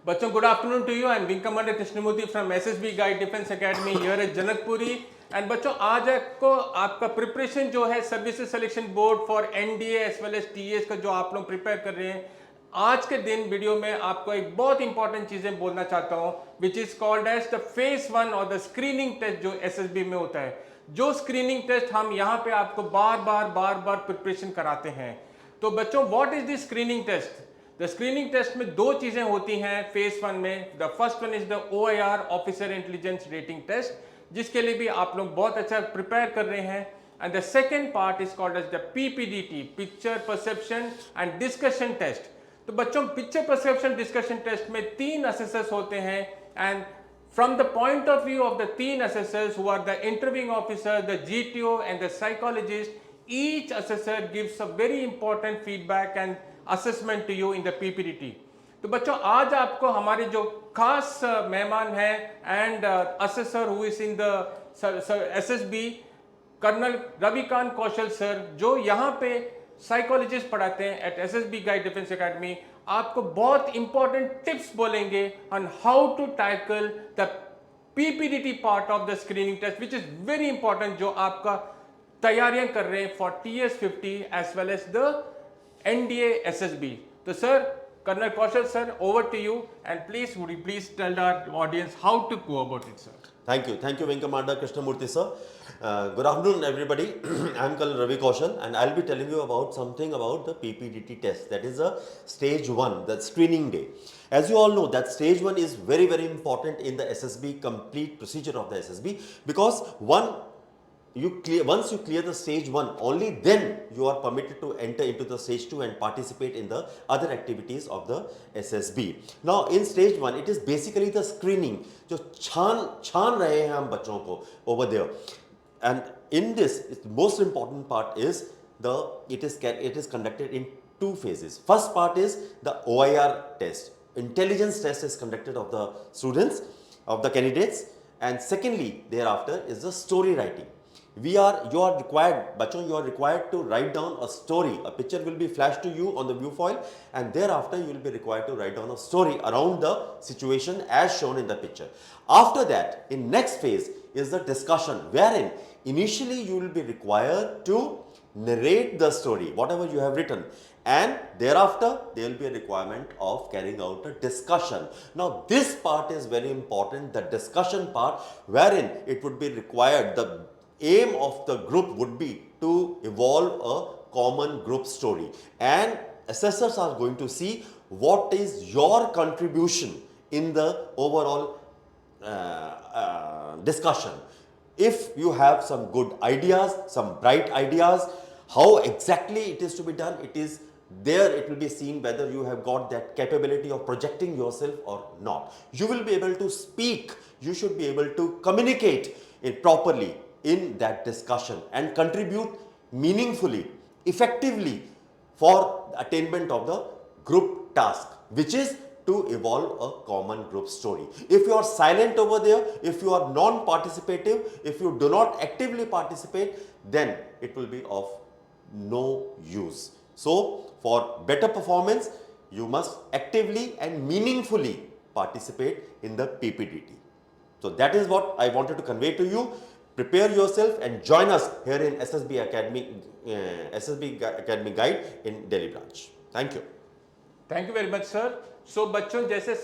बच्चों, good afternoon to you and wing commander Krishnamurthy from SSB guide defence academy here at Janakpuri. एंड बच्चों, आज आपको आपका प्रिपरेशन जो है services selection board for NDA as well as TS का जो आप लोग प्रिपेयर कर रहे हैं, आज के दिन वीडियो में आपको एक बहुत इंपॉर्टेंट चीजें बोलना चाहता हूं, which is called as the phase 1 और द स्क्रीनिंग टेस्ट जो एसएसबी में होता है। जो स्क्रीनिंग टेस्ट हम यहाँ पे आपको बार बार प्रिपरेशन कराते हैं। तो बच्चों, what is the screening test? The screening test में दो चीजें होती हैं फेज 1 में। The first one is the OIR officer intelligence rating test, जिसके लिए भी आप लोग बहुत अच्छा प्रिपेयर कर रहे हैं। And the second part is called as the PPDT, picture perception and discussion test. तो बच्चों, पिक्चर परसेप्शन डिस्कशन टेस्ट में 3 असेसर्स होते हैं and from the point of view of the 3 assessors who are the interviewing officer, the GTO and the psychologist, each assessor gives a very important feedback and assessment to you in the PPDT. तो बच्चों, आज आपको हमारे जो खास मेहमान हैं and assessor who is in the SSB, colonel Ravikant Kaushal sir, जो यहाँ पे साइकोलॉजिस्ट पढ़ाते हैं at SSB guide defence academy, आपको बहुत इंपॉर्टेंट टिप्स बोलेंगे on how to tackle the PPDT part of the screening test, which is very important, जो आपका तैयारियां कर रहे हैं for TS50 as well as the NDA SSB. तो sir, colonel Kaushal sir, over to you and please would you please tell our audience how to go about it sir. Thank you, Wing Commander Krishnamurthy sir. Good afternoon, everybody. I'm Colonel Ravi Kaushal, and I'll be telling you about something about the PPDT test. That is a stage 1, the screening day. As you all know, that stage 1 is very, very important in the SSB complete procedure of the SSB, because once you clear the stage 1, only then you are permitted to enter into the stage 2 and participate in the other activities of the SSB. Now in stage 1 it is basically the screening, जो छान रहे हैं हम बच्चों को over there, and in this the most important part is it is conducted in 2 phases. First part is the OIR test, intelligence test is conducted of the students, of the candidates, and secondly thereafter is the story writing. You are required to write down a story. A picture will be flashed to you on the view foil, and thereafter you will be required to write down a story around the situation as shown in the picture. After that, in next phase is the discussion, wherein initially you will be required to narrate the story, whatever you have written, and thereafter there will be a requirement of carrying out a discussion. Now this part is very important, the discussion part, wherein it would be required, the aim of the group would be to evolve a common group story, and assessors are going to see what is your contribution in the overall discussion. If you have some good ideas, some bright ideas, how exactly it is to be done, it is there, it will be seen whether you have got that capability of projecting yourself or not. You will be able to speak, you should be able to communicate it properly in that discussion and contribute meaningfully, effectively for the attainment of the group task, which is to evolve a common group story. If you are silent over there, if you are non-participative, if you do not actively participate, then it will be of no use. So for better performance, you must actively and meaningfully participate in the PPDT. So that is what I wanted to convey to you. Prepare yourself and join us here in SSB Academy Guide in Delhi branch. Thank you. Thank you very much sir. So बच्चों, जैसे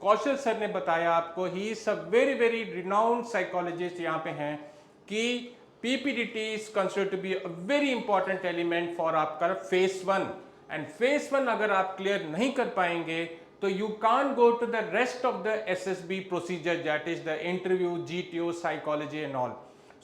Kaushal sir ने बताया आपको, he is a very very renowned psychologist यहाँ पे हैं, कि PPDT is considered to be a very important element for आपका फेज 1, एंड फेज 1 अगर आप क्लियर नहीं कर पाएंगे तो you can't go to the rest of the SSB procedure, that is the interview, GTO, psychology and all.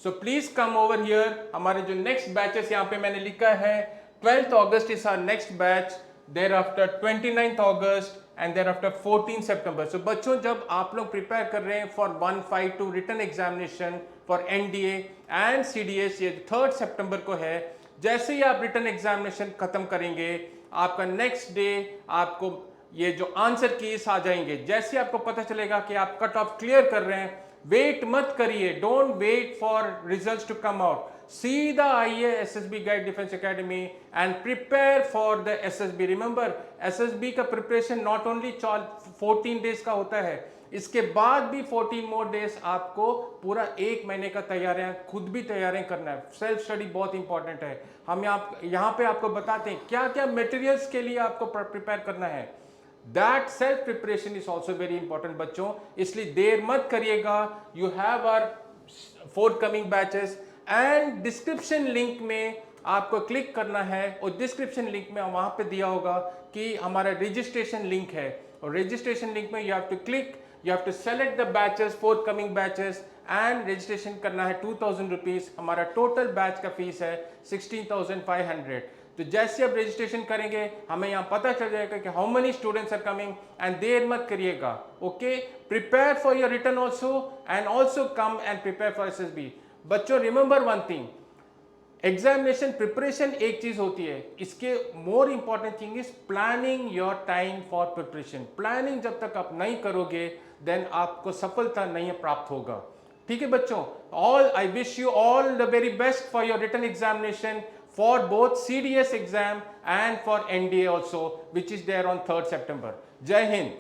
So please come over here. हमारे जो next batches यहाँ पे मैंने लिखा है, 12th August is our next batch, thereafter 29th August and thereafter 14th September. So बच्चों, जब आप लोग prepare कर रहे हैं for 152 written examination for NDA and CDS, ये 3rd September को है, जैसे ही आप written examination खत्म करेंगे, आपका next day आपको ये जो आंसर कीज आ जाएंगे, जैसे आपको पता चलेगा कि आप कट ऑफ क्लियर कर रहे हैं, वेट मत करिए, don't wait for results to come out, सीधा आइए SSB guide defence academy and prepare for the SSB. Remember, SSB का प्रिपरेशन नॉट ओनली 14 डेज का होता है, इसके बाद भी 14 मोर डेज आपको पूरा 1 महीने का तैयारियां, खुद भी तैयारियां करना है। सेल्फ स्टडी बहुत इंपॉर्टेंट है। हम यहाँ पे आपको बताते हैं क्या क्या मटेरियल्स के लिए आपको प्रिपेयर करना है। That self preparation is also very important बच्चों, इसलिए देर मत करिएगा। You have our forthcoming batches and description link में आपको क्लिक करना है, और डिस्क्रिप्शन लिंक में वहां पे दिया होगा कि हमारा रजिस्ट्रेशन लिंक है, और रजिस्ट्रेशन लिंक में you have to click, you have to select the batches, forthcoming batches, and registration करना है 2000 रुपीज। हमारा टोटल बैच का फीस है 16,500। तो जैसे आप रजिस्ट्रेशन करेंगे हमें यहाँ पता चल जाएगा कि how many students are coming, and देर मत करिएगा। Okay, prepare for your return also and also come and prepare for SSB. बच्चों remember one thing, examination preparation एक चीज होती है, इसके more important thing is planning your time for preparation. Planning जब तक आप नहीं करोगे देन आपको सफलता नहीं प्राप्त होगा। ठीक है बच्चों, all I wish you all the very best for your written examination for both CDS exam and for NDA also, which is there on 3rd September. Jai Hind.